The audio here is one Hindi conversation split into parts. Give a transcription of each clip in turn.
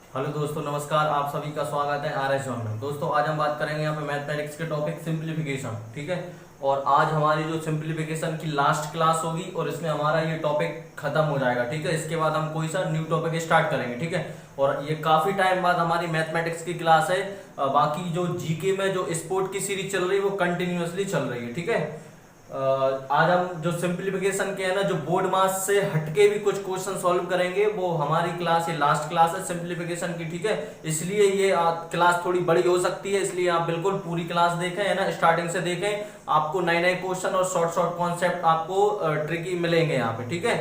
हेलो दोस्तों, नमस्कार। आप सभी का स्वागत है आर एस में। दोस्तों, आज हम बात करेंगे यहाँ पे मैथमेटिक्स के टॉपिक सिंप्लीफिकेशन। ठीक है। और आज हमारी जो सिंप्लीफिकेशन की लास्ट क्लास होगी और इसमें हमारा ये टॉपिक खत्म हो जाएगा। ठीक है। इसके बाद हम कोई सा न्यू टॉपिक स्टार्ट करेंगे। ठीक है। और ये काफी टाइम बाद हमारी मैथमेटिक्स की क्लास है। बाकी जो जीके में जो स्पोर्ट की सीरीज चल रही है वो कंटिन्यूअसली चल रही है। ठीक है। आज हम जो सिंप्लीफिकेशन के है ना, जो बोर्ड मास से हटके भी कुछ क्वेश्चन सॉल्व करेंगे, वो हमारी क्लास ये लास्ट क्लास है सिंप्लीफिकेशन की। ठीक है। इसलिए ये क्लास थोड़ी बड़ी हो सकती है, इसलिए आप बिल्कुल पूरी क्लास देखें, है ना, स्टार्टिंग से देखें। आपको नए नए क्वेश्चन और शॉर्ट शॉर्ट कॉन्सेप्ट आपको ट्रिकी मिलेंगे यहाँ पे। ठीक है।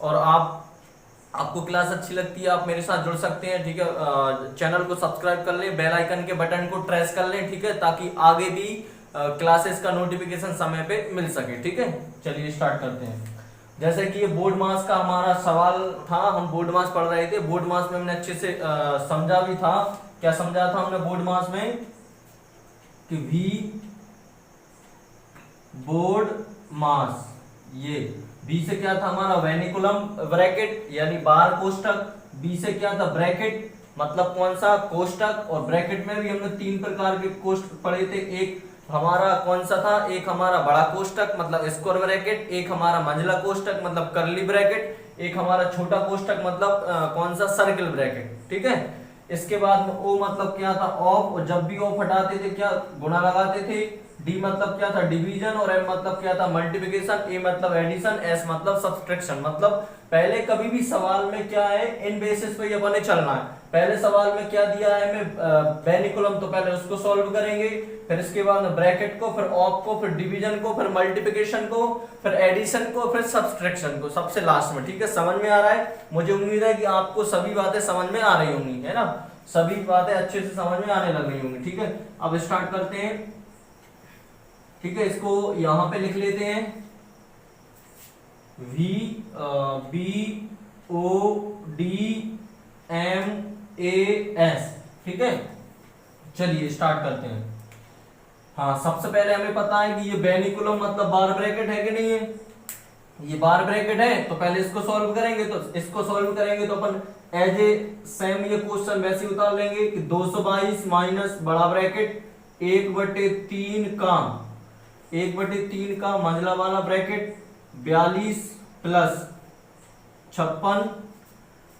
और आपको क्लास अच्छी लगती है, आप मेरे साथ जुड़ सकते हैं। ठीक है। चैनल को सब्सक्राइब कर लें, बेल आइकन के बटन को प्रेस कर लें। ठीक है। ताकि आगे भी क्लासेस का नोटिफिकेशन समय पे मिल सके। ठीक है। चलिए स्टार्ट करते हैं। जैसे कि ये बोर्ड मास का हमारा सवाल था, हम बोर्ड मास पढ़ रहे थे। बोर्ड मास में हमने अच्छे से समझा भी था। क्या समझा था हमने बोर्ड मास में? कि V बोर्ड मास, ये B से क्या था हमारा? वेनिकुलम ब्रैकेट यानी बार कोष्टक। B से क्या था? ब्रैकेट, मतलब कौन सा? कोष्टक। और ब्रैकेट में भी हमने तीन प्रकार के कोष्टक पढ़े थे। एक हमारा कौन सा था? एक हमारा बड़ा कोष्टक मतलब स्क्वायर ब्रैकेट, एक हमारा मंझला कोष्टक मतलब कर्ली ब्रैकेट, एक हमारा छोटा कोष्टक मतलब कौन सा? Circle bracket. ठीक है। इसके बाद में O मतलब क्या था? ऑफ। और जब भी ऑफ हटाते थे क्या? गुणा लगाते थे। D मतलब क्या था? डिवीजन। और M मतलब क्या था? मल्टीप्लिकेशन। A मतलब एडिशन। S मतलब सब्सट्रैक्शन। मतलब पहले कभी भी सवाल में क्या है, इन बेसिस पे ये बने चलना है। पहले सवाल में क्या दिया है हमें? वेनिकुलम, तो पहले उसको सॉल्व करेंगे, फिर इसके बाद ब्रैकेट को, फिर ऑफ को, फिर डिवीजन को, फिर मल्टीप्लिकेशन को, फिर एडिशन को, फिर सब्सट्रैक्शन को सबसे लास्ट में। ठीक है। समझ में आ रहा है? मुझे उम्मीद है कि आपको सभी बातें समझ में आ रही होंगी, है ना? सभी बातें अच्छे से समझ में आने लग रही होंगी। ठीक है। अब स्टार्ट करते हैं। ठीक है। इसको यहां पे लिख लेते हैं, V B O D M A S। ठीक है। चलिए स्टार्ट करते हैं। हाँ, सबसे पहले हमें पता है कि ये वेनिकुलम मतलब बार ब्रैकेट है कि नहीं है? ये बार ब्रैकेट है, तो पहले इसको सॉल्व करेंगे। तो इसको सॉल्व करेंगे तो अपन एज ए सेम ये क्वेश्चन वैसे उतार लेंगे कि 222 माइनस बड़ा ब्रैकेट 1/3 का 1/3 का मंझला वाला ब्रैकेट 42 प्लस 56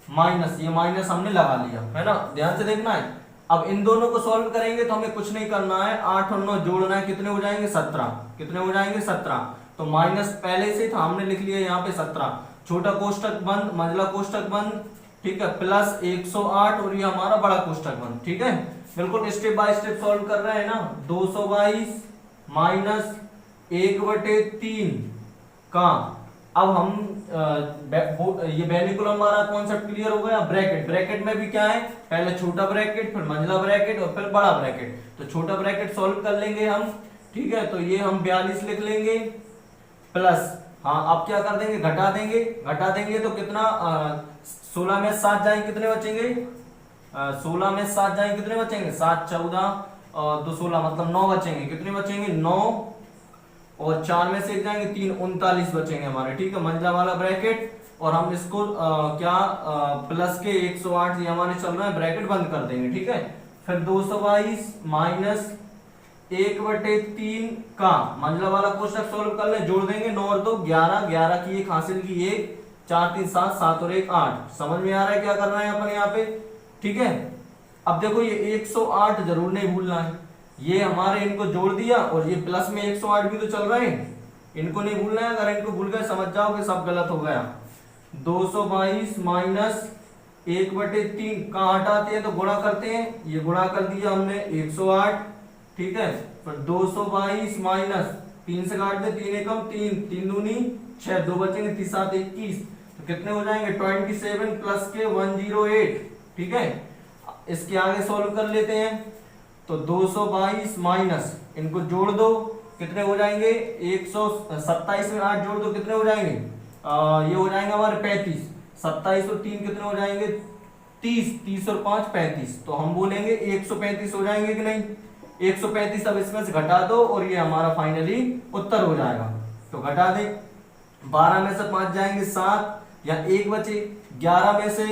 माइनस, ये माइनस हमने लगा लिया, है ना? ध्यान से देखना है। अब इन दोनों को सॉल्व करेंगे तो हमें कुछ नहीं करना है, 8 और 9 जोड़ना है। कितने हो जाएंगे? 17। कितने हो जाएंगे? 17। तो माइनस पहले से था, हमने लिख लिया यहाँ पे 17। छोटा कोष्टक बंद, मंझला कोष्टक बंद। ठीक है। प्लस 108 और ये हमारा बड़ा कोष्टक बंद। ठीक है। बिल्कुल स्टेप बाय स्टेप सॉल्व कर रहे हैं ना। 222 माइनस 1/3 का, अब हम ये वेनिकुलम हमारा कॉन्सेप्ट क्लियर हो गया। ब्रैकेट, ब्रैकेट में भी क्या है? पहले छोटा ब्रैकेट, फिर मंझला ब्रैकेट और फिर बड़ा ब्रैकेट। तो छोटा ब्रैकेट सॉल्व कर लेंगे हम। ठीक है। तो ये हम 42 लिख लेंगे प्लस, हाँ अब क्या कर देंगे? घटा देंगे। घटा देंगे तो कितना? 16 में 7 जाएंगे, कितने बचेंगे? 16 में 7 जाएंगे, कितने बचेंगे? 7 14 और 2 16 मतलब 9 बचेंगे। कितने बचेंगे? 9। और 4 में से 1 जाएंगे, 3 39 बचेंगे हमारे। ठीक है। मंझला वाला ब्रैकेट। और हम इसको प्लस के 108 ये हमारे चल रहा है, ब्रैकेट बंद कर देंगे। ठीक है। फिर 222 माइनस 1/3 का मंझला वाला कोष्टक सॉल्व कर ले, जोड़ देंगे। 9 और 2 11, 11 की 1 हासिल की 1, 4 3 7, 7 और 1 8। समझ में आ रहा है क्या करना है अपन यहाँ पे? ठीक है। अब देखो ये 108 जरूर नहीं भूलना है। ये हमारे इनको जोड़ दिया और ये प्लस में 108 भी तो चल रहे हैं, इनको नहीं भूलना है। अगर इनको भूल गए समझ जाओ कि सब गलत हो गया। 222 माइनस 1/3 कहाँ हटाते हैं? तो गुणा करते हैं। ये गुणा कर दिया हमने 108। ठीक है। फिर 222 माइनस 3 से काट दे, 3 एकम 3, 3 दूनी 6, 2 बचेंगे, 3 7 21। तो कितने हो जाएंगे? 27 प्लस के 108। ठीक है। इसके आगे सॉल्व कर लेते हैं। तो 222 माइनस, इनको जोड़ दो, कितने हो जाएंगे? 127 में 8 जोड़ दो, कितने हो जाएंगे? ये हो जाएंगे हमारे 35। 27 और 3 कितने हो जाएंगे? 30। 30 और 5 35। तो हम बोलेंगे 135 हो जाएंगे कि नहीं? 135 अब इसमें से घटा दो और ये हमारा फाइनली उत्तर हो जाएगा। तो घटा दे, 12 में से 5 जाएंगे 7, या 1 बचे, 11 में से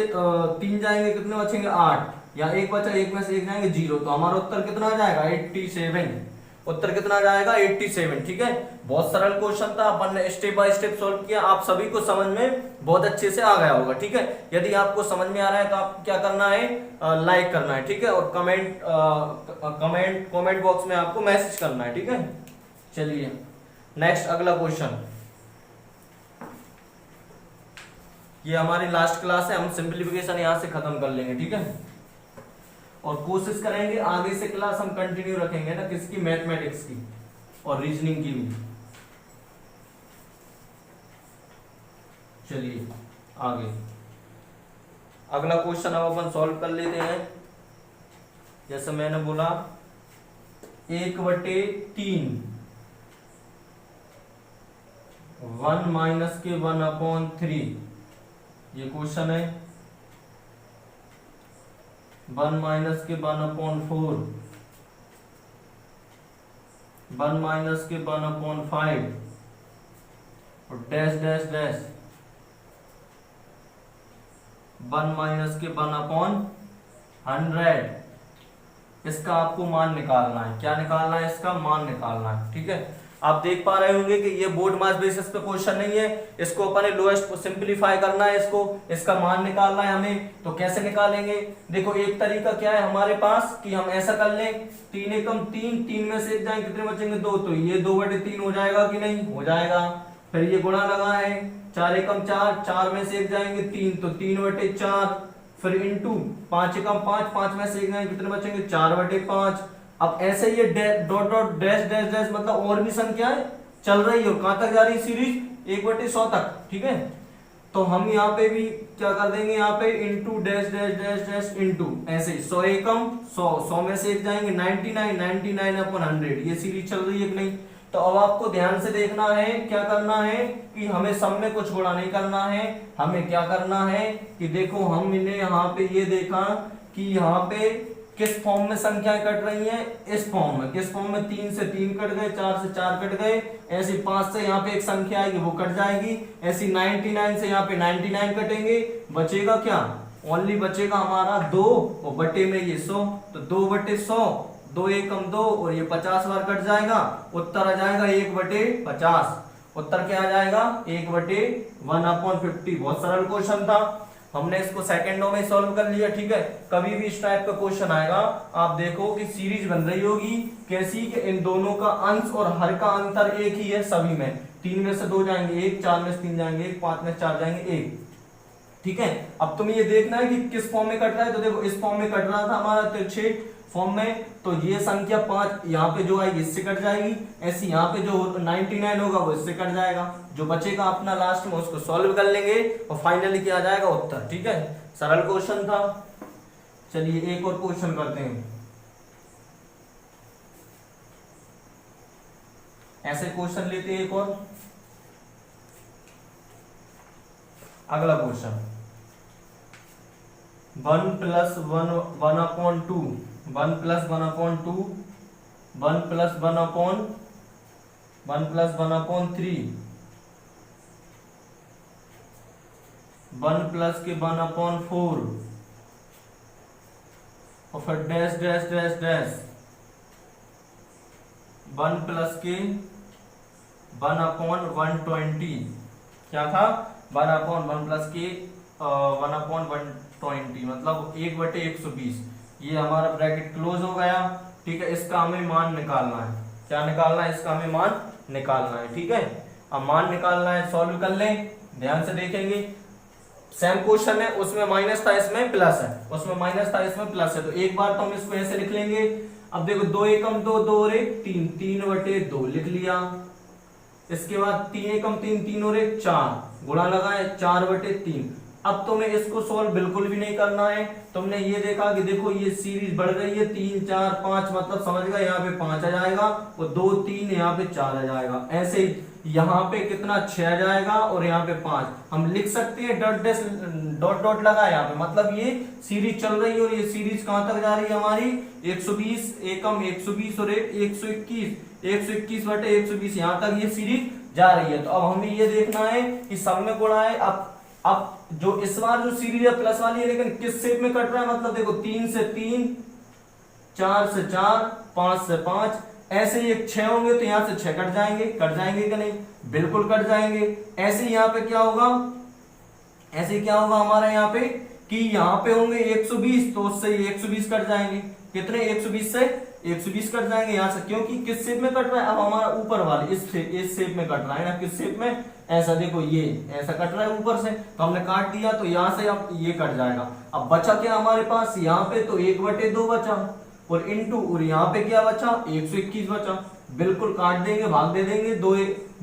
3 जाएंगे, कितने बचेंगे 8, या एक बचा, एक में से एक जाएंगे 0, तो हमारा उत्तर कितना आ जाएगा 87। उत्तर कितना आ जाएगा 87। ठीक है, बहुत सरल क्वेश्चन था, अपन ने स्टेप बाय स्टेप सॉल्व किया, आप सभी को समझ में बहुत अच्छे से आ गया होगा। ठीक है, यदि आपको समझ में आ रहा है तो आप क्या करना है, लाइक करना है। ठीक है, और कमेंट बॉक्स में आपको मैसेज करना है। ठीक है, चलिए नेक्स्ट अगला क्वेश्चन। ये हमारी लास्ट क्लास है, हम सिंप्लीफिकेशन यहां से खत्म कर लेंगे। ठीक है, और कोशिश करेंगे आगे से क्लास हम कंटिन्यू रखेंगे ना, किसकी, मैथमेटिक्स की और रीजनिंग की भी। चलिए आगे अगला क्वेश्चन अब अपन सॉल्व कर लेते हैं। जैसे मैंने बोला 1/3 1 माइनस के 1/3, ये क्वेश्चन है। 1 माइनस के 1/4, 1 माइनस के 1/5, और डैश डैश डैश 1 माइनस के 1/100। इसका आपको मान निकालना है। क्या निकालना है, इसका मान निकालना है। ठीक है, आप देख पा रहे होंगे कि ये बोर्ड मास बेसिस पे क्वेश्चन नहीं है, इसको अपने लोएस्ट सिंपलीफाई करना है, इसका मान निकालना है हमें। तो कैसे निकालेंगे, देखो एक तरीका क्या है हमारे पास कि हम ऐसा कर लें, 3 एकम 3, 3 में से एक जाएंगे, कितने बचेंगे 2, तो ये 2/3 हो जाएगा कि नहीं, हो जाएगा। फिर ये गुणा लगा है, 4 एकम 4, 4 में से एक जाएंगे 3, तो 3/4, फिर इंटू 5 एकम 5, 5 में से एक जाएंगे, कितने बचेंगे 4/5। अब ऐसे ये dot dot dash dash dash, मतलब और भी संख्याएं चल रही है, कहां तक जा रही है सीरीज 1/100 तक। ठीक है, तो हम यहाँ पे भी क्या कर देंगे, यहाँ पे into dash dash dash dash into, ऐसे 100 एकम 100, 100 में से एक जाएंगे 99, 99/100, ये सीरीज चल रही है कि नहीं। तो अब आपको ध्यान से देखना है, क्या करना है कि हमें सब में कुछ गुणा नहीं करना है, हमें क्या करना है कि देखो हमने यहाँ पे ये देखा कि यहाँ पे किस फॉर्म में संख्याएं कट रही हैं, इस फॉर्म में। किस फॉर्म में, 3 से 3 कट गए, 4 से 4 कट गए, ऐसी 5 से यहाँ पे एक संख्या आएगी वो कट जाएगी, ऐसी 99 से यहाँ पे 99 कटेंगे, बचेगा क्या, ओनली बचेगा हमारा 2, और बटे में ये 100, तो 2/100, 2 एकम 2, और ये 50 बार कट जाएगा, उत्तर आ जाएगा 1/50। उत्तर क्या आ जाएगा 1/150। बहुत सरल क्वेश्चन था, हमने इसको सेकंडों में सॉल्व कर लिया। ठीक है, कभी भी इस टाइप का क्वेश्चन आएगा आप देखो कि सीरीज बन रही होगी कैसी, कि इन दोनों का अंश और हर का अंतर एक ही है सभी में, 3 में से 2 जाएंगे 1, 4 में से 3 जाएंगे 1, 5 में से 4 जाएंगे 1। ठीक है, अब तुम्हें ये देखना है कि किस फॉर्म में कट रहा है, तो देखो इस फॉर्म में कट रहा था हमारा तिरछे फॉर्म में, तो ये संख्या 5 यहाँ पे जो आएगी इससे कट जाएगी, ऐसी यहाँ पे जो 99 होगा वो इससे कट जाएगा, जो बचेगा अपना लास्ट में उसको सॉल्व कर लेंगे और फाइनली क्या आ जाएगा उत्तर। ठीक है, सरल क्वेश्चन था। चलिए एक और क्वेश्चन करते हैं। ऐसे क्वेश्चन लेते हैं एक और। अगला क्वेश्चन 1 + 1/2, 1 + 1/2, 1 + 1/3, 1 + के 1/4, और फिर डैश डैश डैश डैश 1 + के 1/120। क्या था 1/1 + के 1/120, मतलब 1/120। ये हमारा ब्रैकेट क्लोज हो गया। ठीक है, इसका हमें मान निकालना है। क्या निकालना है, इसका हमें मान निकालना है। ठीक है, अब मान निकालना है, सॉल्व कर लें, ध्यान से देखेंगे। सेम क्वेश्चन है, उसमें माइनस था इसमें प्लस है, उसमें माइनस था इसमें प्लस है, तो एक बार तो हम इसको ऐसे लिख लेंगे। अब देखो 2 एकम 2, 2 और 1 3, 3/2 लिख लिया। इसके बाद 3 एकम 3, 3 और 1 4, गुणा लगाए 4/3। अब तुम्हें इसको सॉल्व बिल्कुल भी नहीं करना है, तुमने ये देखा कि देखो ये सीरीज बढ़ रही है 3 4 5, मतलब समझ गए यहाँ पे 5 आ जाएगा और 2 3 यहाँ पे 4 आ जाएगा, ऐसे यहाँ पे कितना 6 आ जाएगा और यहाँ पे 5। हम लिख सकते हैं डॉट डॉट लगा यहाँ पे, मतलब ये सीरीज चल रही है और ये सीरीज कहां तक जा रही है हमारी 120 एकम 120 और 121/120 यहाँ तक ये सीरीज जा रही है। तो अब हमें ये देखना है कि सब में गुणा है। अब जो इस बार जो सीरीज है प्लस वाली है, लेकिन किस शेप में कट रहा है, मतलब देखो 3 से 3, 4 से 4, 5 से 5, ऐसे ही एक 6 होंगे तो यहां से 6 कट जाएंगे कि नहीं, बिल्कुल कट जाएंगे। ऐसे यहाँ पे क्या होगा, ऐसे क्या होगा हमारा यहाँ पे कि यहाँ पे होंगे 120, तो उससे 120 कट जाएंगे, कितने 120 से 120 कट जाएंगे यहाँ से, क्योंकि किस शेप में कट रहा है, अब हमारा ऊपर वाले इस शेप में कट रहा है ना, किस शेप में, ऐसा देखो ये ऐसा कट रहा है ऊपर से, तो हमने काट दिया, तो यहाँ से अब ये कट जाएगा। अब बचा क्या हमारे पास यहाँ पे, तो 1/2 बचा, और इंटू, और यहाँ पे क्या बचा 121 बचा, बिल्कुल काट देंगे, भाग दे देंगे,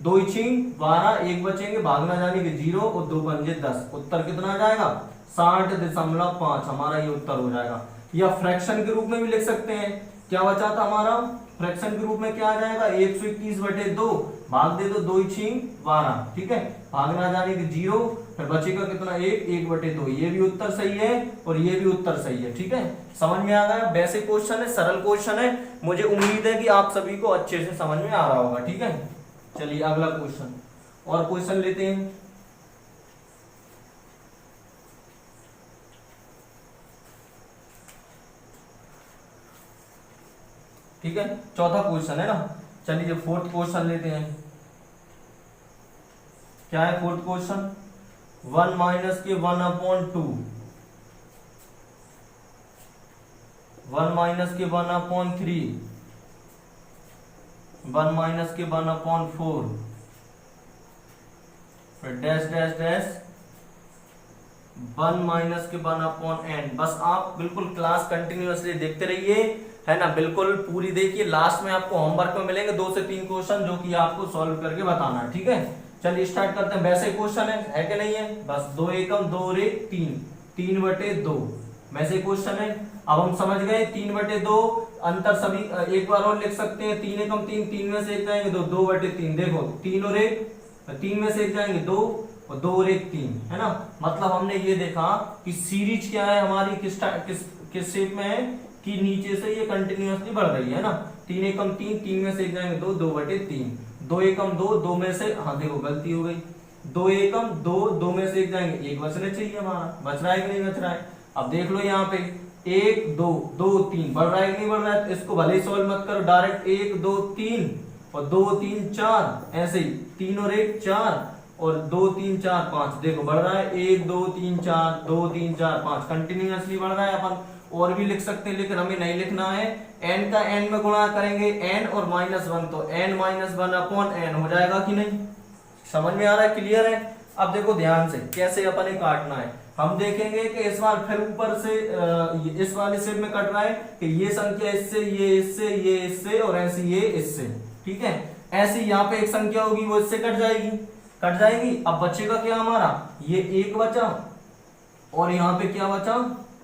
2 छीन 12, 1 बचेंगे, भागना जाने के 0 और 2 पंजे 10, उत्तर कितना आ जाएगा 60.5 हमारा ये उत्तर हो जाएगा। या फ्रैक्शन के रूप में भी लिख सकते हैं, क्या बचा था हमारा फ्रैक्शन के रूप में, क्या आ जाएगा 121/2, भाग दे दो 2 छीन 12, ठीक है, भागना जाने के 0, फिर बचेगा कितना 1/2, ये भी उत्तर सही है और ये भी उत्तर सही है, ठीक है। समझ में आ गया, वैसे क्वेश्चन है, सरल क्वेश्चन है, मुझे उम्मीद है कि आप सभी को अच्छे से समझ में आ रहा होगा, ठीक है। चलिए अगला क्वेश्चन, और क्वेश्चन लेते हैं। ठीक है, चौथा क्वेश्चन है ना। चलिए फोर्थ क्वेश्चन लेते हैं। क्या है फोर्थ क्वेश्चन, 1 माइनस के 1/2, 1 माइनस के 1/3, 1 माइनस के 1/4, फिर डैश डैश डैश 1 माइनस के 1/n। बस आप बिल्कुल क्लास कंटिन्यूअसली देखते रहिए, है ना, बिल्कुल पूरी देखिए, लास्ट में आपको होमवर्क में मिलेंगे 2 से 3 क्वेश्चन जो कि आपको सॉल्व करके बताना है, ठीक है। चलिए स्टार्ट करते हैं, वैसे क्वेश्चन है कि नहीं है, बस 2 एकम 2 और 1 3, 3/2 वैसे क्वेश्चन है। अब हम समझ गए 3/2 अंतर सभी एक बार और लिख सकते हैं, 3 एकम 3, 3 में से 1 जाएंगे 2, 2/3, देखो 3 और 1, 3 में से 1 जाएंगे 2, और 2 और 1 3, है ना। मतलब हमने ये देखा कि सीरीज क्या है हमारी, किस शेप में है कि नीचे से ये कंटिन्यूअसली बढ़ रही है ना। 3 एकम 3, 3 में से 1 जाएंगे 2, 2/3, 2 एकम 2, 2 में से, हाँ देखो गलती हो गई, 2 एकम 2, 2 में से 1 जाएंगे 1 बचना चाहिए हमारा, बच रहा है कि नहीं बच रहा है। अब देख लो यहाँ पे 1 2 2 3 बढ़ रहा है कि नहीं बढ़ रहा है, तो इसको भले ही सॉल्व मत करो, डायरेक्ट 1 2 3 और 2 3 4, ऐसे ही 3 और 1 4 और 2 3 4 5, देखो बढ़ रहा है 1 2 3 4 2 3 4 5, कंटिन्यूअसली बढ़ रहा है। अपन और भी लिख सकते हैं, लेकिन हमें नहीं लिखना है, n का n में गुणा करेंगे, n और -1, तो n-1/n हो जाएगा कि नहीं, समझ में आ रहा है, क्लियर है। अब देखो ध्यान से कैसे अपन ने काटना है, हम देखेंगे कि इस बार फिर ऊपर से इस वाले शेप में कट रहा है कि ये संख्या इससे, ये इससे, ये इससे, और ऐसे ये इससे, ठीक है। ऐसे यहाँ पे एक संख्या होगी वो इससे कट जाएगी। अब बचेगा क्या हमारा, ये 1 बचा, और यहाँ पे क्या बचा,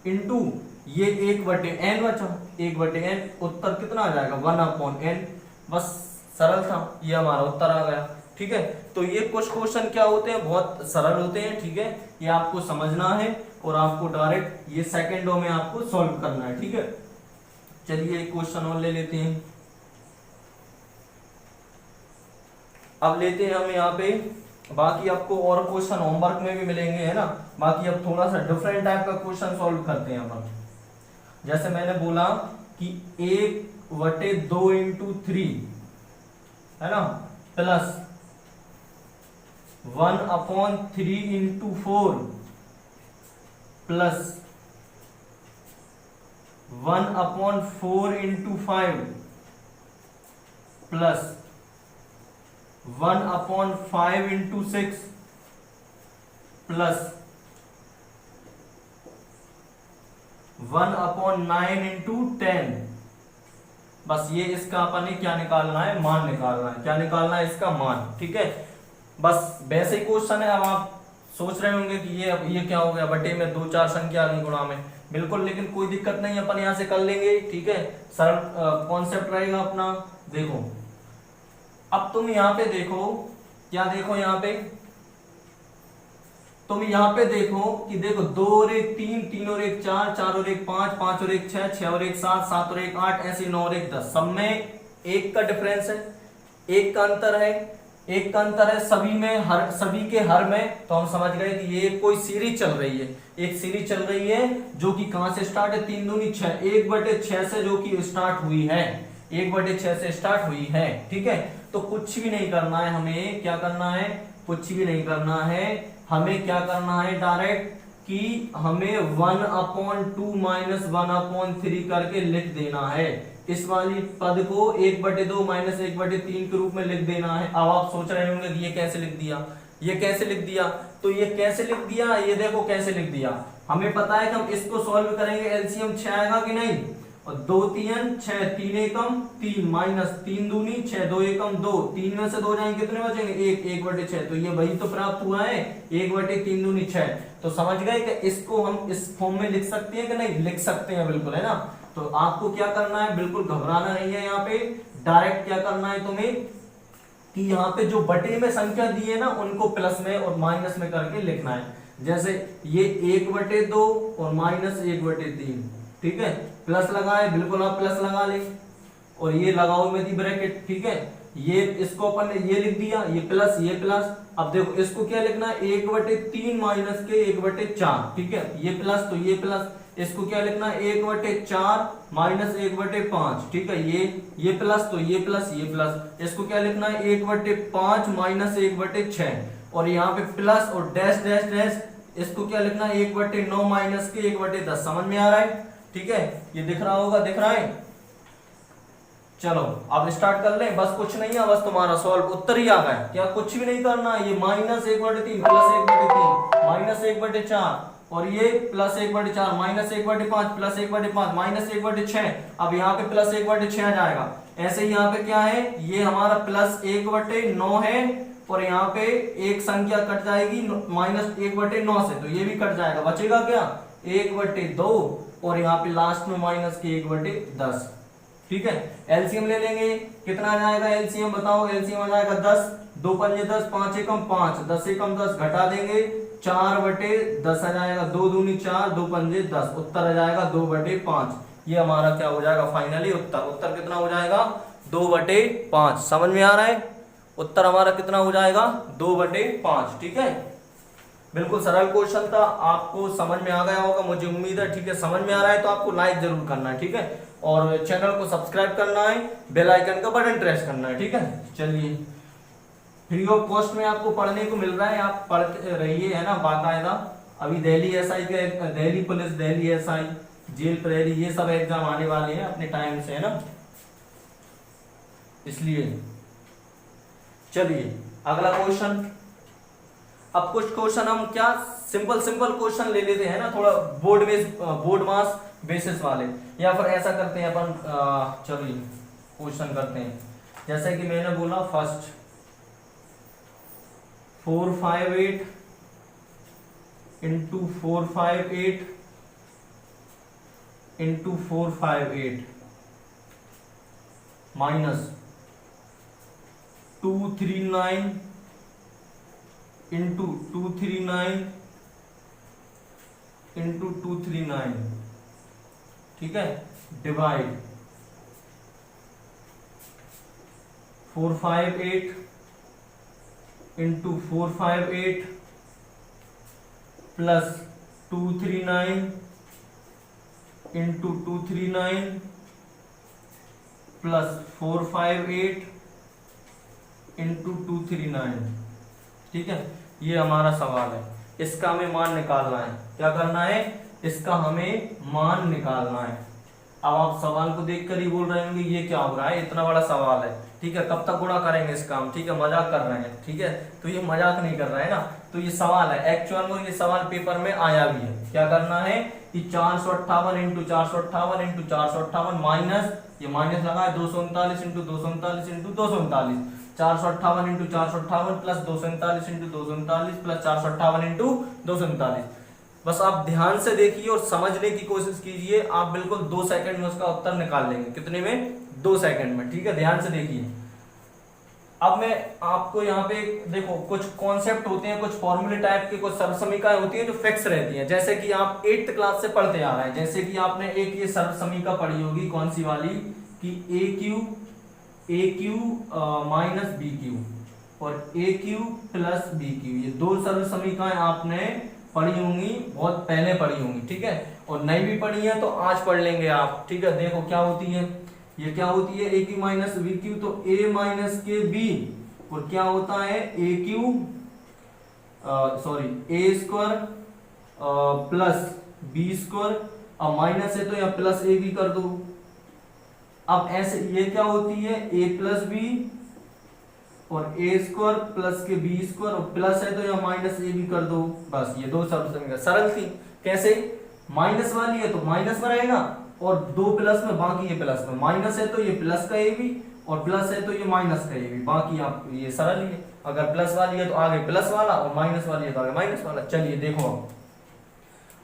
इंटू ये 1/n बचा, 1/n, उत्तर कितना आ जाएगा 1/n। बस सरल था, ये हमारा उत्तर आ गया, ठीक है। तो ये कुछ क्वेश्चन क्या होते हैं, बहुत सरल होते हैं, ठीक है, ये आपको समझना है और आपको डायरेक्ट ये सेकंडों में आपको सॉल्व करना है, ठीक है। चलिए एक क्वेश्चन और ले लेते हैं। अब लेते हैं हम यहाँ पे, बाकी आपको और क्वेश्चन होमवर्क में भी मिलेंगे, है ना। बाकी अब थोड़ा सा डिफरेंट टाइप का क्वेश्चन सॉल्व करते हैं अपन। जैसे मैंने बोला कि 1/2 × 3, है ना, प्लस 1/3 × 4 प्लस 1/4 × 5 प्लस 1/5 × 6 प्लस 1/9 × 10। बस ये इसका अपन ने क्या निकालना है, मान निकालना है, क्या निकालना है इसका मान, ठीक है। बस वैसे ही क्वेश्चन है। अब आप सोच रहे होंगे कि ये क्या हो गया, बटे में 2 4 संख्या आ गई गुणा में, बिल्कुल, लेकिन कोई दिक्कत नहीं, अपन यहां से कर लेंगे, ठीक है। सरल कॉन्सेप्ट रहेगा अपना। देखो अब तुम यहाँ पे देखो, क्या देखो यहाँ पे, तुम यहाँ पे देखो कि देखो 2 और 1 3, 3 और 1 4, 4 और 1 5, 5 और 1 6, 6 और 1 7, 7 और 1 8, ऐसे 9 और 1 10, सब में 1 का डिफरेंस है, 1 का अंतर है। एक का अंतर है सभी में, हर सभी के हर में, तो हम समझ गए कि ये कोई सीरीज चल रही है, एक सीरीज चल रही है जो कि कहां से स्टार्ट है, 3 दूनी 6, 1/6 से जो कि स्टार्ट हुई है, 1/6 से स्टार्ट हुई है। ठीक है, तो कुछ भी नहीं करना है हमें, क्या करना है, कुछ भी नहीं करना है हमें, क्या करना है डायरेक्ट कि हमें 1/2 माइनस 1/3 करके लिख देना है। इस वाली पद को 1/2 माइनस 1/3 के रूप में लिख देना है। अब आप सोच रहे होंगे कि ये कैसे लिख दिया, ये कैसे लिख दिया, तो ये कैसे लिख दिया, ये देखो कैसे लिख दिया। हमें पता है कि हम इसको सॉल्व करेंगे, एलसीएम 6 आएगा कि नहीं, और 2 3 6, 3 एकम 3 माइनस 3 दूनी 6, 2 एकम 2, 3 में से 2 जाएंगे कितने बचेंगे, 1, 1/6, तो ये वही तो प्राप्त हुआ है, 1/3 दूनी 6। तो समझ गए कि इसको हम इस फॉर्म में लिख सकते हैं कि नहीं, लिख सकते हैं, बिल्कुल, है ना। तो आपको क्या करना है, बिल्कुल घबराना नहीं है, यहाँ पे डायरेक्ट क्या करना है तुम्हें कि यहाँ पे जो बटे में संख्या दी है ना उनको प्लस में और माइनस में करके लिखना है। जैसे ये 1/2 और माइनस 1/3, ठीक है, प्लस लगाए, बिल्कुल आप प्लस लगा ले, और ये लगाओ में थी ब्रैकेट, ठीक है, ये इसको अपन ने ये लिख दिया, ये प्लस ये प्लस। अब देखो इसको क्या लिखना है, 1/3 माइनस के 1/4, ठीक है, ये प्लस तो ये प्लस, इसको क्या लिखना है, 1/4 माइनस 1/5, ठीक है, ये प्लस तो ये प्लस ये प्लस, इसको क्या लिखना है, 1/5 माइनस 1/6, और यहाँ पे प्लस और डैश डैश डैश, इसको क्या लिखना है, 1/9 माइनस के 1/10। समझ में आ रहा है, ठीक है, ये दिख रहा होगा, दिख रहा है। चलो अब स्टार्ट कर लें, बस कुछ नहीं है, बस तुम्हारा सॉल्व उत्तर ही आ गया, क्या कुछ भी नहीं करना है। ये माइनस 1/3 प्लस 1/3 माइनस 1/4, और ये प्लस 1/4 माइनस 1/5 प्लस 1/5 माइनस 1/6, अब यहाँ पे प्लस 1/6 आ जाएगा। ऐसे ही यहाँ पे क्या है, ये हमारा प्लस 1/9 है, और यहाँ पे एक संख्या कट जाएगी माइनस 1/9 से, तो ये भी कट जाएगा, बचेगा क्या, 1/2, और यहाँ पे लास्ट में माइनस के 1/10, ठीक है। एलसीएम ले लेंगे, कितना आ जाएगा एलसीएम बताओ, एलसीएम आ जाएगा 10, 2 पंजे 10, 5 एकम 5, 10 एकम 10, घटा देंगे 4/10 आ जाएगा, 2 दूनी 4, 2 पंजे 10, उत्तर आ जाएगा 2/5। ये हमारा क्या हो जाएगा फाइनली उत्तर, उत्तर कितना हो जाएगा, 2/5। समझ में आ रहा है, उत्तर हमारा कितना हो जाएगा, 2/5, ठीक है। बिल्कुल सरल क्वेश्चन था, आपको समझ में आ गया होगा मुझे उम्मीद है, ठीक है। समझ में आ रहा है तो आपको लाइक जरूर करना है, ठीक है, और चैनल को सब्सक्राइब करना है, बेल आइकन का बटन प्रेस करना है, ठीक है। चलिए, फ्री ऑफ कॉस्ट में आपको पढ़ने को मिल रहा है, आप पढ़ रहिए, है ना, बाकायदा। अभी दिल्ली एसआई के, Delhi police, Delhi SI, jail प्रहरी, ये सब एग्जाम आने वाले हैं अपने टाइम से, है ना, इसलिए। चलिए अगला क्वेश्चन। अब कुछ क्वेश्चन हम क्या सिंपल सिंपल क्वेश्चन ले लेते हैं ना, थोड़ा बोर्ड मास बेसिस वाले, या फिर ऐसा करते हैं अपन, चलिए क्वेश्चन करते हैं। जैसे कि मैंने बोला first 458 into 458 into 458 minus 239 into 239 into 239, ठीक है, divide 458 into 458 plus 239 into 239 plus 458 into 239, ठीक है। ये हमारा सवाल है, इसका हमें मान निकालना है। क्या करना है, इसका हमें मान निकालना है। अब आप सवाल को देखकर ही बोल रहे होंगे ये क्या हो रहा है, इतना बड़ा सवाल है, ठीक है, कब तक गुणा करेंगे इसका हम, ठीक है, मजाक कर रहे हैं, ठीक है। तो ये मजाक नहीं कर रहा है ना, तो ये सवाल है एक्चुअल में, ये सवाल पेपर में आया भी है। क्या करना है कि 458 इंटू 458 इंटू 458 माइनस, ये माइनस लगा है, 239 into 239 into 239, 458 into 458 plus 239 into 239 plus 458 into 239। बस आप ध्यान से देखिए और समझने की कोशिश कीजिए, आप बिल्कुल 2 सेकंड में उसका उत्तर निकाल लेंगे। कितने में, 2 सेकंड में, ठीक है, ध्यान से देखिए। अब मैं आपको यहाँ पे देखो, कुछ कॉन्सेप्ट होते हैं, कुछ फॉर्मूले टाइप के, कुछ सर्वसमीकाएं होती है जो फिक्स रहती हैं। जैसे कि आप 8th क्लास से पढ़ते आ रहे हैं, जैसे कि आपने एक ये सर्वसमीका पढ़ी होगी, कौन सी वाली, कि ए क्यू माइनस बी क्यू, और ए क्यू प्लस बी क्यू, ये दो सर्व समीकरण आपने पढ़ी होंगी, बहुत पहले पढ़ी होंगी, ठीक है। और नहीं भी पढ़ी है तो आज पढ़ लेंगे आप, ठीक है। देखो क्या होती है, ये क्या होती है, ए क्यू माइनस बी क्यू, तो ए माइनस के बी, और क्या होता है ए क्यू सॉरी ए स्क्वायर प्लस बी स्क्वायर, अब माइनस है तो यहाँ प्लस ए बी कर दो। अब ऐसे ये क्या होती है ए प्लस बी और ए स्क्वायर प्लस के बी स्क्वायर, और प्लस है तो यहाँ माइनस ए बी कर दो, बस ये दो सर्व समीकरण सरल थी। कैसे, माइनस वाली है तो माइनस में रहेगा और दो प्लस में, बाकी ये प्लस में, माइनस है तो ये प्लस का ए बी और प्लस है तो ये माइनस का ए बी, बाकी आप ये सरल ही है। अगर प्लस वाली है तो आगे प्लस वाला और माइनस वाली है तो आगे माइनस वाला। चलिए देखो, अब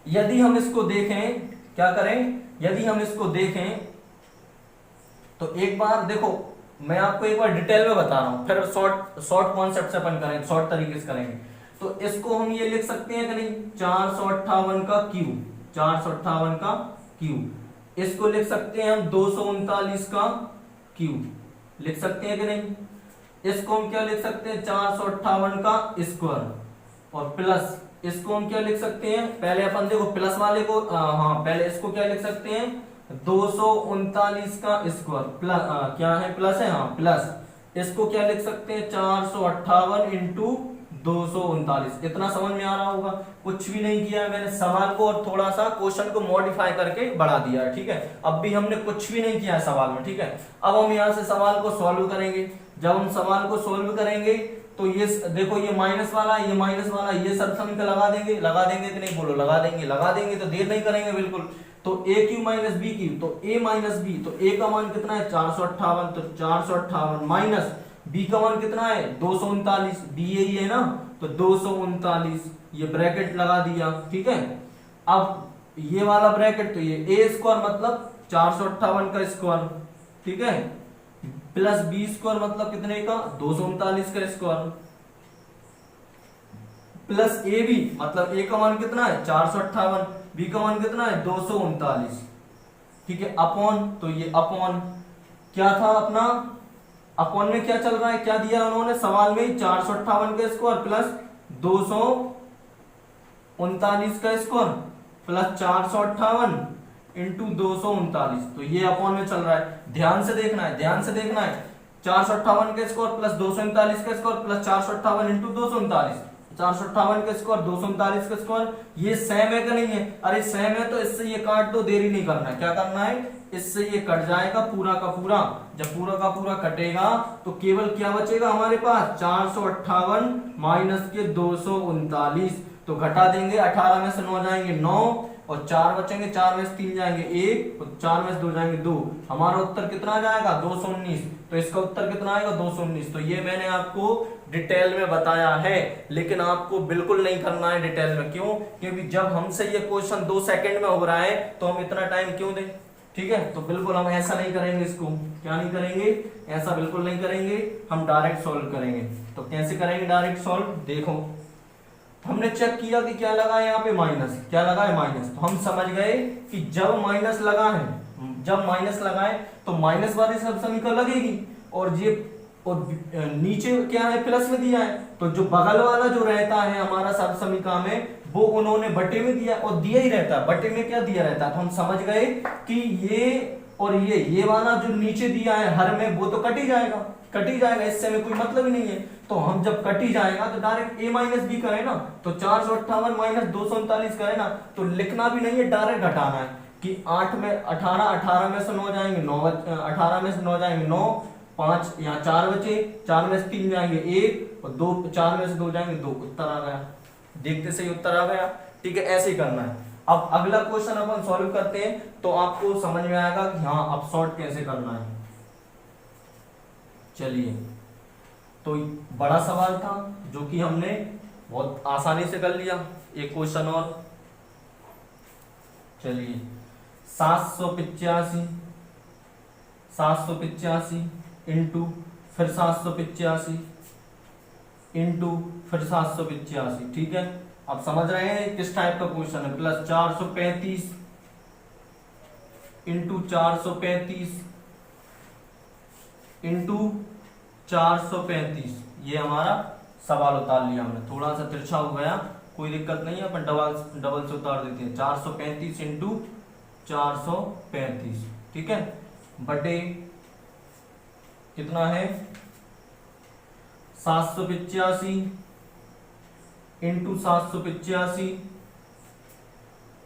यदि हम इसको देखें, क्या करें, यदि हम इसको देखें तो एक बार देखो, मैं आपको एक बार डिटेल में बता रहा हूं, फिर शॉर्ट कॉन्सेप्ट से अपन करेंगे, शॉर्ट तरीके से करेंगे। तो इसको हम ये लिख सकते हैं कि नहीं, 458 का क्यूब, 458 का क्यूब, इसको लिख सकते हैं हम 239 का क्यूब, लिख सकते हैं कि नहीं। इसको हम क्या लिख सकते हैं, 458 का स्क्वायर, और प्लस इसको हम क्या लिख सकते हैं, पहले अपन देखो प्लस वाले को, हाँ पहले इसको क्या लिख सकते हैं, 239 का स्क्वायर प्लस, क्या है प्लस है, हाँ प्लस, इसको क्या लिख सकते हैं 458 इंटू 239। इतना समझ में आ रहा होगा, कुछ भी नहीं किया है मैंने, सवाल को और थोड़ा सा क्वेश्चन को मॉडिफाई करके बढ़ा दिया है, ठीक है। अब भी हमने कुछ भी नहीं किया है सवाल में, ठीक है। अब हम यहाँ से सवाल को सॉल्व करेंगे। जब हम सवाल को सॉल्व करेंगे तो ये देखो, ये माइनस वाला, ये माइनस वाला, ये सब समीकरण लगा देंगे, लगा देंगे कि नहीं, बोलो लगा देंगे, लगा देंगे, तो देर नहीं करेंगे बिल्कुल। तो ए क्यू माइनस बी क्यू, तो ए माइनस बी, तो ए का मान कितना है 458, तो 458 माइनस बी का मान कितना है 239, बी यही है ना, तो 239, ये ब्रैकेट लगा दिया, ठीक है। अब ये वाला ब्रैकेट, तो ये ए स्क्वायर मतलब 458 का स्क्वायर, ठीक है, प्लस बी स्क्वायर मतलब कितने का 239 का स्क्वायर, प्लस ए बी मतलब ए का मान कितना है 458, बी का मान कितना है 239, ठीक है, अपॉन, तो ये अपॉन क्या था अपना, अपॉन में क्या चल रहा है, क्या दिया उन्होंने सवाल में, 458 का स्क्वायर प्लस 239 का स्क्वायर प्लस 458 इंटू 239, तो ये अपॉन में चल रहा है। ध्यान से देखना है, ध्यान से देखना है, 458 का स्क्वायर प्लस 239 का स्क्वायर प्लस 458 इंटू 239, 458 का स्क्वायर 239 का स्क्वायर, ये सेम है कि नहीं है, अरे सेम है तो इससे ये काट दो, देरी नहीं करना है, क्या करना है, इससे ये कट जाएगा पूरा का पूरा। जब पूरा का पूरा कटेगा तो केवल क्या बचेगा हमारे पास 458 माइनस के 239, तो घटा देंगे, 18 में से 9 जाएंगे 9 और 4 बचेंगे, 4 में से 3 जाएंगे 1 और 4 में से 2 जाएंगे 2, हमारा उत्तर कितना आ जाएगा 219, तो इसका उत्तर कितना आएगा 219। तो ये मैंने आपको डिटेल में बताया है, लेकिन आपको बिल्कुल नहीं करना है डिटेल में, क्यों, क्योंकि जब हमसे ये क्वेश्चन 2 सेकंड में हो रहा है तो हम इतना टाइम क्यों दें, ठीक है। तो बिल्कुल हम ऐसा नहीं करेंगे, इसको क्या नहीं करेंगे, ऐसा बिल्कुल नहीं करेंगे, हम डायरेक्ट सॉल्व करेंगे। तो कैसे करेंगे डायरेक्ट सॉल्व, देखो हमने चेक किया कि क्या लगा है यहाँ पे माइनस, क्या लगा है माइनस, तो हम समझ गए कि जब माइनस लगा है, जब माइनस लगा है तो माइनस वाली सब समीकरण लगेगी, और ये और नीचे क्या है प्लस में दिया है, तो जो बगल वाला जो रहता है हमारा सब समीकरण में वो उन्होंने बटे में दिया और दिया ही रहता है, बटे में क्या दिया रहता है, तो हम समझ गए कि ये और ये वाला जो नीचे दिया है हर में वो तो कट ही जाएगा, कट ही जाएगा, इससे में कोई मतलब ही नहीं है। तो हम जब कट ही जाएगा तो डायरेक्ट a माइनस बी करें ना, तो 458 माइनस 239 करें ना, तो लिखना भी नहीं है, डायरेक्ट घटाना है कि 8 में 18, 18 में से 9 जाएंगे 9, 18 में से 9 जाएंगे 9, 5 यहाँ 4 बचे, 4 में से 3 जाएंगे 1 और 2, 4 में से 2 जाएंगे 2, उत्तर आ गया, देखते से ही उत्तर आ गया, ठीक है। ऐसे ही करना है। अब अगला क्वेश्चन अपन सॉल्व करते हैं तो आपको समझ में आएगा कि हाँ अब सॉर्ट कैसे करना है। चलिए, तो बड़ा सवाल था जो कि हमने बहुत आसानी से कर लिया। एक क्वेश्चन और, चलिए 785 इंटू फिर 785 इंटू फिर 785, ठीक है। आप समझ रहे हैं किस टाइप का क्वेश्चन है, प्लस 435 इंटू 435 इंटू 435। ये हमारा सवाल उतार लिया हमने, थोड़ा सा तिरछा हो गया, कोई दिक्कत नहीं है, अपन डबल से उतार देते हैं। 435 इंटू 435, ठीक है, बटे कितना है 785 into 785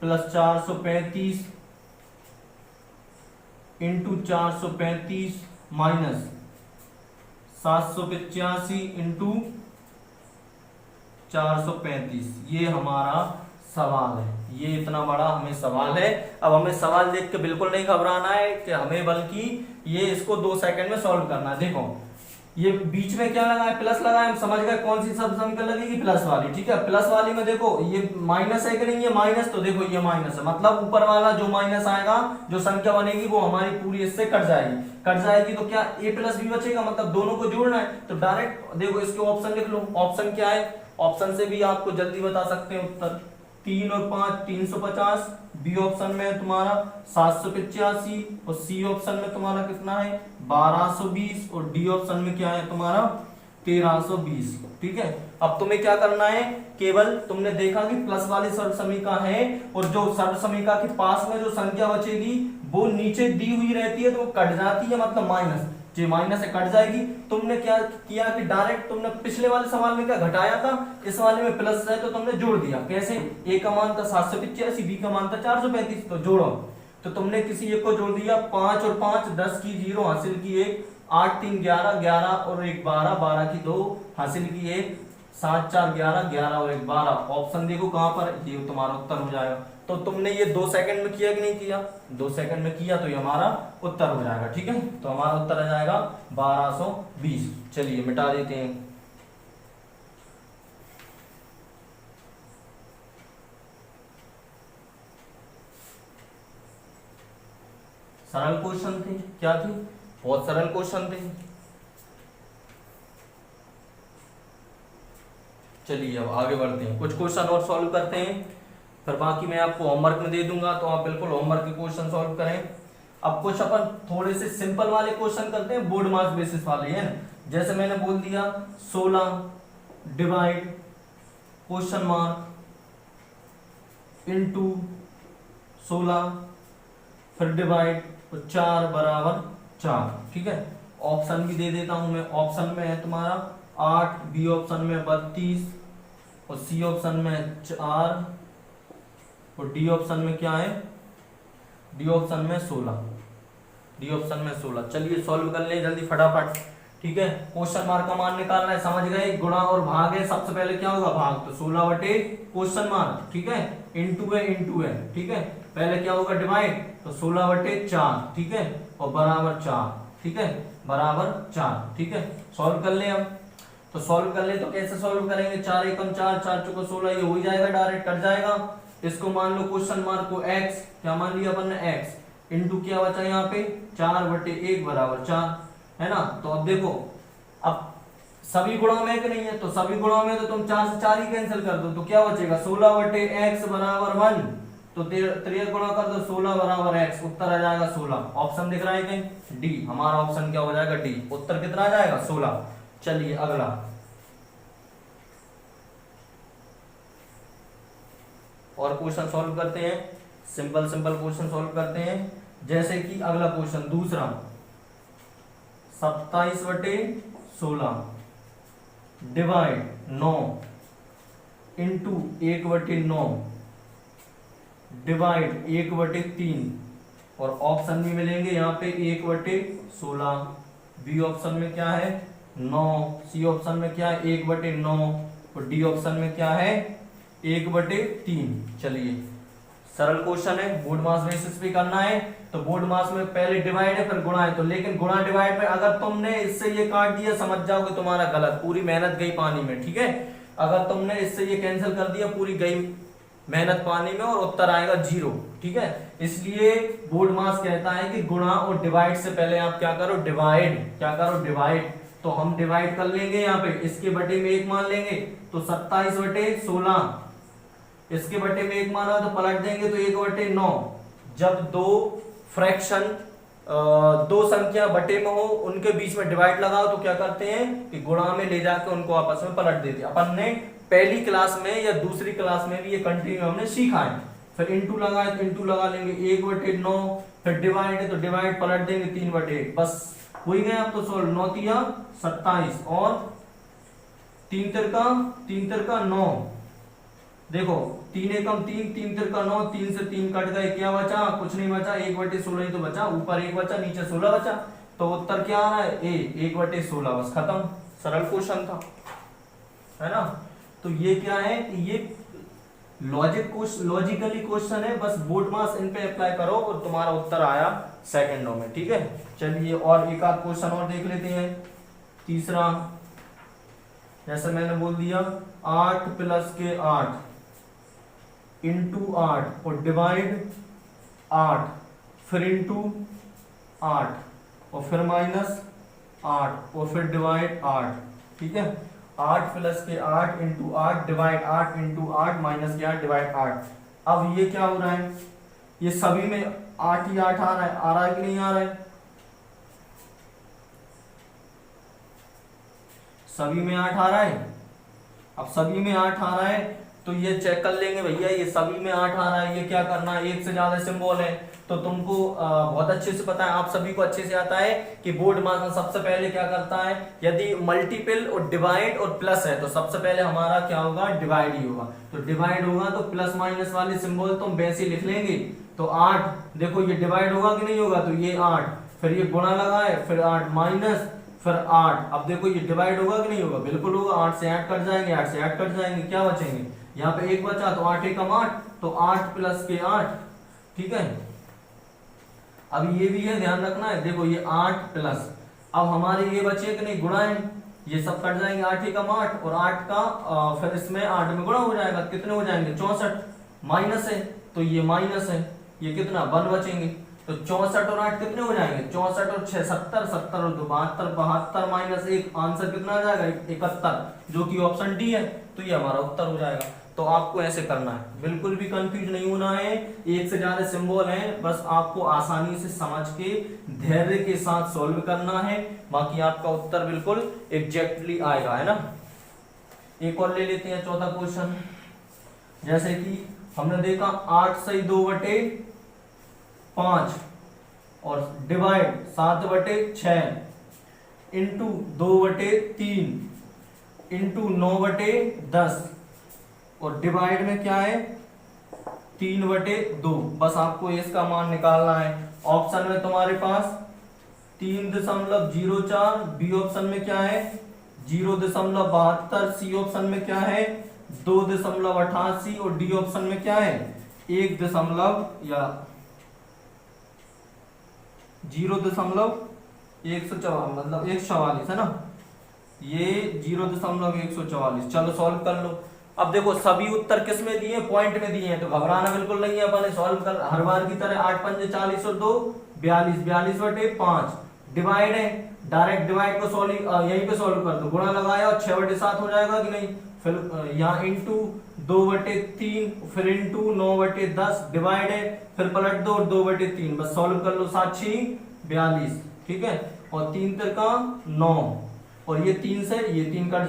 plus 435 into 435 minus 785 into 435। ये हमारा सवाल है, ये इतना बड़ा हमें सवाल है। अब हमें सवाल देख के बिल्कुल नहीं घबराना है कि हमें, बल्कि ये इसको 2 सेकंड में सॉल्व करना है। देखो ये बीच में क्या लगा है, प्लस लगा है, हम समझ गए कौन सी सब समीकरण लगेगी, प्लस वाली, ठीक है। प्लस वाली में देखो ये माइनस है कि नहीं, ये माइनस, तो देखो ये माइनस है, मतलब ऊपर वाला जो माइनस आएगा, जो संख्या बनेगी वो हमारी पूरी इससे कट जाएगी, तो क्या a प्लस बी बचेगा, मतलब दोनों को जोड़ना है। तो डायरेक्ट देखो इसके ऑप्शन लिख लो, ऑप्शन क्या है, ऑप्शन से भी आपको जल्दी बता सकते हैं उत्तर। 3 और 5 350, बी ऑप्शन में है तुम्हारा 785 और सी ऑप्शन में तुम्हारा कितना है 1220 और डी ऑप्शन में क्या है तुम्हारा 1320, ठीक है। अब तुम्हें क्या करना है, केवल तुमने देखा कि प्लस वाली सर्व समीका है और जो सर्व समीका के पास में जो संख्या बचेगी वो नीचे दी हुई रहती है तो वो कट जाती है, मतलब माइनस, जो माइनस से कट जाएगी। तुमने क्या किया कि डायरेक्ट तुमने पिछले वाले सवाल में क्या घटाया था, इस वाले में प्लस है तो तुमने जोड़ दिया। कैसे, ए का मान था 785, बी का मान था 435, तो जोड़ो। तो तुमने किसी एक को जोड़ दिया, 5 और 5 10 की 0 हासिल की 1, 8 3 11 11 और 1 12 12 की 2 हासिल की 1, 7 4 11 11 और 1 12। ऑप्शन देखो कहां पर, ये तुम्हारा उत्तर हो जाएगा। तो तुमने ये 2 सेकंड में किया कि नहीं किया, 2 सेकंड में किया तो ये हमारा उत्तर हो जाएगा, ठीक है। तो हमारा उत्तर आ जाएगा 1220। चलिए मिटा देते हैं। सरल क्वेश्चन थे, क्या थे, बहुत सरल क्वेश्चन थे। चलिए अब आगे बढ़ते हैं, कुछ क्वेश्चन और सॉल्व करते हैं, फिर बाकी मैं आपको होमवर्क में दे दूंगा, तो आप बिल्कुल होमवर्क के क्वेश्चन सॉल्व करें। अब कुछ अपन थोड़े से सिंपल वाले क्वेश्चन करते हैं, बोर्ड मार्क्स बेसिस वाले, है ना। जैसे मैंने बोल दिया 16 डिवाइड क्वेश्चन मार्क इनटू 16, फिर डिवाइड 4 बराबर 4, ठीक है। ऑप्शन भी दे देता हूं मैं, ऑप्शन में है तुम्हारा 8, बी ऑप्शन में 32 और सी ऑप्शन में 4 और डी ऑप्शन में क्या है, डी ऑप्शन में 16, डी ऑप्शन में 16। चलिए सॉल्व कर ले जल्दी फटाफट, ठीक है। क्वेश्चन मार्क का मान निकालना है, समझ गए, गुणा और भाग है, सबसे पहले क्या होगा भाग, तो 16 बटे क्वेश्चन मार्क, ठीक है, इंटू है, ठीक है। पहले क्या होगा डिवाइड, तो 16 बटे 4, ठीक है, और बराबर 4, ठीक है, बराबर 4, ठीक है। सॉल्व कर ले हम, तो सॉल्व कर ले तो कैसे सॉल्व करेंगे, 4 एकम 4 4 चौको 16, ये हो ही जाएगा, डायरेक्ट कट जाएगा। इसको मान लो क्वेश्चन मार्क को x, क्या मान लिया अपन ने x, इंटू क्या बचा यहाँ पे 4 बटे 1 बराबर 4, है ना। तो अब देखो, अब सभी गुणा में कि नहीं है, तो सभी गुणा में तो तुम 4 से 4 ही कैंसिल कर दो, तो क्या बचेगा 16 बटे x बराबर 1, तो 13 गुणा कर दो 16 बराबर x, उत्तर आ जाएगा 16। ऑप्शन दिख रहा है कहीं, डी, हमारा ऑप्शन क्या हो जाएगा डी, उत्तर कितना आ जाएगा 16। चलिए अगला, और क्वेश्चन सॉल्व करते हैं, सिंपल क्वेश्चन सॉल्व करते हैं। जैसे कि अगला क्वेश्चन दूसरा, 27 बटे 16 डिवाइड 9 इंटू 1 बटे 9 डिवाइड 1 बटे 3, और ऑप्शन भी मिलेंगे यहाँ पे 1 बटे 16, बी ऑप्शन में क्या है 9, सी ऑप्शन में क्या है 1 बटे 9 और डी ऑप्शन में क्या है 1 बटे 3। चलिए सरल क्वेश्चन है, बोर्ड मास बेसिस पे करना है, तो बोर्ड मास में पहले डिवाइड है फिर गुणा है, तो लेकिन गुणा डिवाइड में अगर तुमने इससे ये काट दिया समझ जाओगे तुम्हारा गलत, पूरी मेहनत गई पानी में, ठीक है। अगर तुमने इससे ये कैंसिल कर दिया पूरी गई मेहनत पानी में और उत्तर आएगा 0, ठीक है। इसलिए बोर्ड मास कहता है कि गुणा और डिवाइड से पहले आप क्या करो डिवाइड, क्या करो डिवाइड। तो हम डिवाइड कर लेंगे यहाँ पे, इसके बटे में 1 मान लेंगे, तो 27 बटे 16, इसके बटे में 1 माना तो पलट देंगे तो 1 बटे 9। जब दो फ्रैक्शन दो संख्या बटे में हो, उनके बीच में डिवाइड लगाओ तो क्या करते हैं कि गुणा में ले जाके उनको आपस में पलट देते हैं। अपन ने पहली क्लास में या दूसरी क्लास में भी ये कंटिन्यू हमने सीखा है। फिर इंटू लगाए तो इंटू लगा लेंगे 1/9, फिर डिवाइड है तो डिवाइड पलट देंगे 3/8, बस हो ही गए। अब तो सोल्व 9 तिया 27 और 3 तिरका 9। देखो 3 एकम 3, 3 तिरका 9, 3 से 3 कट गए, क्या बचा? कुछ नहीं बचा, 1/16 ही तो बचा, ऊपर 1 बचा नीचे 16 बचा, तो उत्तर क्या आ रहा है? ए 1/16, बस खत्म। सरल क्वेश्चन था, है ना। तो ये क्या है, ये लॉजिकली क्वेश्चन है, बस बोर्ड मास इन पे अप्लाई करो और तुम्हारा उत्तर आया सेकंडों में, ठीक है। चलिए और एक आध क्वेश्चन और देख लेते हैं। तीसरा, जैसे मैंने बोल दिया 8 + के 8 इंटू 8 और डिवाइड 8, फिर इंटू 8 और फिर -8 और फिर डिवाइड 8, ठीक है। 8 + के 8 इंटू 8 डिवाइड 8 इंटू 8 माइनस के 8 डिवाइड 8। अब ये क्या हो रहा है, ये सभी में 8 ही 8 आ रहा है कि नहीं आ रहा है? सभी में 8 आ रहा है। अब सभी में 8 आ रहा है तो ये चेक कर लेंगे भैया, ये सभी में 8 आ रहा है, ये क्या करना है, एक से ज्यादा सिंबल है तो तुमको बहुत अच्छे से पता है, आप सभी को अच्छे से आता है कि बोर्ड मास में सबसे पहले क्या करता है, यदि मल्टीपल और डिवाइड और प्लस है तो सबसे पहले हमारा क्या होगा, डिवाइड ही होगा। तो डिवाइड होगा तो प्लस माइनस वाले सिंबल तो हम वैसे लिख लेंगे। तो 8 देखो ये डिवाइड होगा कि नहीं होगा, तो ये 8, फिर ये गुणा लगाए, फिर 8 माइनस, फिर 8। अब देखो ये डिवाइड होगा कि नहीं होगा, बिल्कुल होगा। 8 से 8 कट जाएंगे, 8 से 8 कट जाएंगे, क्या बचेंगे, यहाँ पे 1 बचा तो 8 एकम 8, तो 8 + के 8, ठीक है। अब ये भी है, ध्यान रखना है, देखो ये 8 प्लस, अब हमारे ये बचे कि नहीं, गुणा है, ये सब कट जाएंगे, 8 एकम 8 और 8 का फिर इसमें 8 में गुणा हो जाएगा, कितने हो जाएंगे 64, माइनस है तो ये माइनस है, ये कितना 1 बचेंगे। तो 64 और 8 कितने हो जाएंगे, 64 और 6 70, 70 और 2 72, 72 माइनस 1, आंसर कितना आ जाएगा 71, जो कि ऑप्शन डी है। तो ये हमारा उत्तर हो जाएगा। तो आपको ऐसे करना है, बिल्कुल भी कंफ्यूज नहीं होना है, एक से ज्यादा सिंबल है, बस आपको आसानी से समझ के धैर्य के साथ सॉल्व करना है, बाकी आपका उत्तर बिल्कुल एग्जैक्टली आएगा, है ना। एक और ले लेते हैं, चौथा क्वेश्चन। जैसे कि हमने देखा 8 सही 2/5 और डिवाइड 7/6 इंटू 2/3 इंटू 9/10 और डिवाइड में क्या है 3/2। बस आपको इसका मान निकालना है। ऑप्शन में तुम्हारे पास 3.04, बी ऑप्शन में क्या है 0.72, सी ऑप्शन में क्या है 2.88 और डी ऑप्शन में क्या है 0.144, मतलब 144, है ना, ये 0.144। चलो सॉल्व कर लो। अब देखो सभी उत्तर किस में दिए, पॉइंट में दिए हैं, तो घबराना बिल्कुल नहीं है, अपन सॉल्व कर हर बार की तरह 8 पंजे 40 और 2 42, 42/5 डिवाइड है, डायरेक्ट डिवाइड को सॉल्व यहीं पे सॉल्व कर दो, गुणा लगाया और 6/7 हो जाएगा कि नहीं, फिर यहाँ इंटू 2/3, फिर इंटू 9/10 डिवाइड है, फिर पलट दो और 2/3, बस सॉल्व कर लो, 7×6 42, ठीक है, और 3 तिरका 9 और ये 3 से ये 3 कट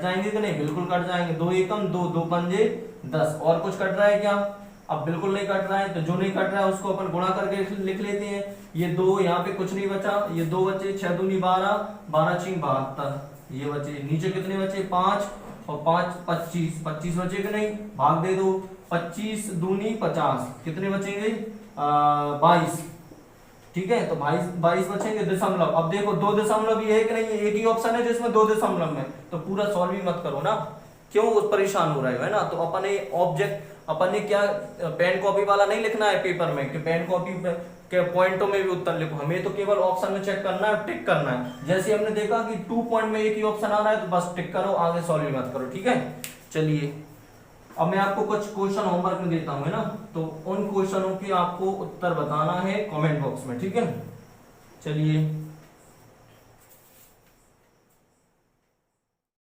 जाएंगे कि नहीं, बिल्कुल कट जाएंगे, 2 एकम 2, 2 पंजे 10। और कुछ कट रहा है क्या, अब बिल्कुल नहीं कट रहा है, तो जो नहीं कट रहा है उसको अपन गुणा करके लिख लेते हैं। ये 2 यहाँ पे कुछ नहीं बचा, ये 2 बचे, 6 दूनी 12, 12×6 72, ये बचे, नीचे कितने बचे 5 और 5 25, 25 बचे कि नहीं, भाग दे दो, 25 दूनी 50, कितने बचेंगे 22, ठीक है, तो 22 बचेंगे दशमलव। अब देखो 2 दशमलव ये है कि नहीं, एक ही ऑप्शन है जिसमें 2 दशमलव में, तो पूरा सॉल्व ही मत करो ना, क्यों परेशान हो रहे हो, है ना। तो अपने ऑब्जेक्ट अपने क्या पेन कॉपी वाला नहीं लिखना है पेपर में कि पेन कॉपी के पॉइंटों में भी उत्तर लिखो, हमें तो केवल ऑप्शन में चेक करना है, टिक करना है। जैसे हमने देखा कि 2 पॉइंट में एक ही ऑप्शन आ रहा है तो बस टिक करो, आगे सॉल्व मत करो, ठीक है। चलिए अब मैं आपको कुछ क्वेश्चन होमवर्क में देता हूं, है ना, तो उन क्वेश्चनों की आपको उत्तर बताना है कमेंट बॉक्स में, ठीक है। चलिए